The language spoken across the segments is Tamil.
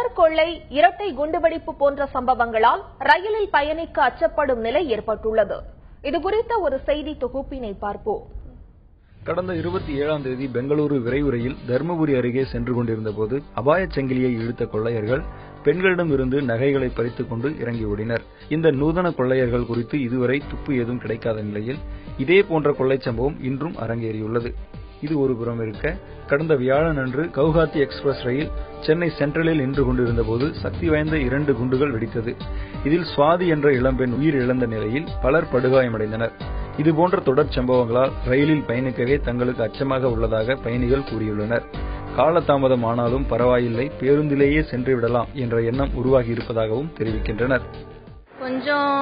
தொடர் கொள்ளை, இரட்டை குண்டுவெடிப்பு போன்ற சம்பவங்களால் ரயிலில் பயணிக்க அச்சப்படும் நிலை ஏற்பட்டுள்ளது. இதுகுறித்த ஒரு செய்தி தொகுப்பினை பார்ப்போம். கடந்த 27ஆம் தேதி பெங்களூரு விரைவு ரயில் தர்மபுரி அருகே சென்று கொண்டிருந்த போது அபாயச் சங்கிலியை இழுத்த கொள்ளையர்கள் பெண்களிடமிருந்து நகைகளை பறித்துக் கொண்டு இறங்கி ஓடினர். இந்த நூதன கொள்ளையர்கள் குறித்து இதுவரை துப்பு ஏதும் கிடைக்காத நிலையில் இதே போன்ற கொள்ளைச் சம்பவம் இன்றும் அரங்கேறியுள்ளது. இது ஒருபுறம் இருக்க, கடந்த வியாழனன்று கவுஹாத்தி எக்ஸ்பிரஸ் ரயில் சென்னை சென்ட்ரலில் நின்று கொண்டிருந்த போது சக்தி வாய்ந்த 2 குண்டுகள் வெடித்தது. இதில் சுவாதி என்ற இளம்பெண் உயிர் இழந்த நிலையில் பலர் படுகாயமடைந்தனர். இதுபோன்ற தொடர் சம்பவங்களால் ரயிலில் பயணிக்கவே தங்களுக்கு அச்சமாக உள்ளதாக பயணிகள் கூறியுள்ளனர். காலதாமதம் ஆனாலும் பரவாயில்லை, பேருந்திலேயே சென்று விடலாம் என்ற எண்ணம் உருவாகி இருப்பதாகவும் தெரிவிக்கின்றனர். கொஞ்சம்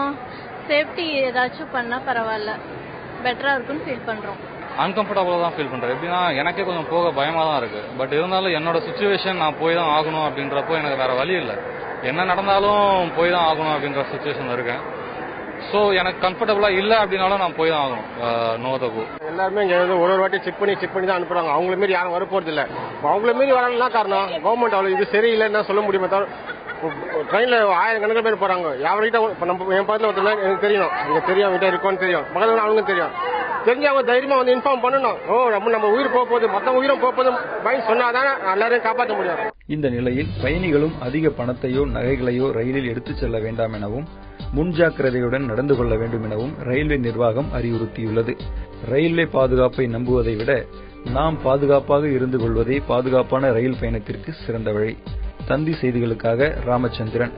சேஃப்டி ஏதாச்சும் பண்ணா பரவாயில்ல, பெட்டரா இருக்குன்னு ஃபீல் பண்றோம். அன்கம்ஃபர்டபுளா தான் ஃபீல் பண்றேன். எப்படின்னா எனக்கே கொஞ்சம் போக பயமா தான் இருக்கு. பட் இருந்தாலும் என்னோட சிச்சுவேஷன் நான் போய் தான் ஆகணும் அப்படின்றப்போ எனக்கு வேற வழி இல்லை. என்ன நடந்தாலும் போய் தான் ஆகணும் அப்படின்ற சிச்சுவேஷன்ல இருக்கேன். ஸோ எனக்கு கம்ஃபர்டபுளா இல்லை அப்படின்னாலும் நான் போய் தான் ஆகணும். நோ தப்பு. எல்லாருமே இங்க ஒரு வாட்டி செக் பண்ணி தான் அனுப்புறாங்க. அவங்கள மீறி யாரும் வர போறது இல்லை. அவங்கள மீறி வரலாம் காரணம் கவர்மெண்ட் அவ்வளவு இது சரியில்லைன்னு சொல்ல முடியுமே தவிர, ட்ரெயின்ல 1000 கணக்கில் பேர் போறாங்க. யார்கிட்ட நம்ம என் பக்கத்தில் ஒருத்தர் எனக்கு தெரியும், இங்க தெரியும், விட்ட இருக்கோன்னு தெரியும், பக்கத்தில் அவங்களுக்கும் தெரியும். தெரிஞ்சு அவங்க தைரியமா வந்து இன்ஃபார்ம் பண்ணணும். நம்ம உயிர் போகுது, மொத்த உயிரும் போகுது பயன் சொன்னாதான் எல்லாரையும் காப்பாற்ற முடியும். இந்த நிலையில் பயணிகளும் அதிக பணத்தையோ நகைகளையோ ரயிலில் எடுத்துச் செல்ல வேண்டாம் எனவும் முன்ஜாக்கிரதையுடன் நடந்து கொள்ள வேண்டும் எனவும் ரயில்வே நிர்வாகம் அறிவுறுத்தியுள்ளது. ரயில்வே பாதுகாப்பை நம்புவதை விட நாம் பாதுகாப்பாக இருந்து கொள்வதே பாதுகாப்பான ரயில் பயணத்திற்கு சிறந்த வழி. தந்தி செய்திகளுக்காக ராமச்சந்திரன்.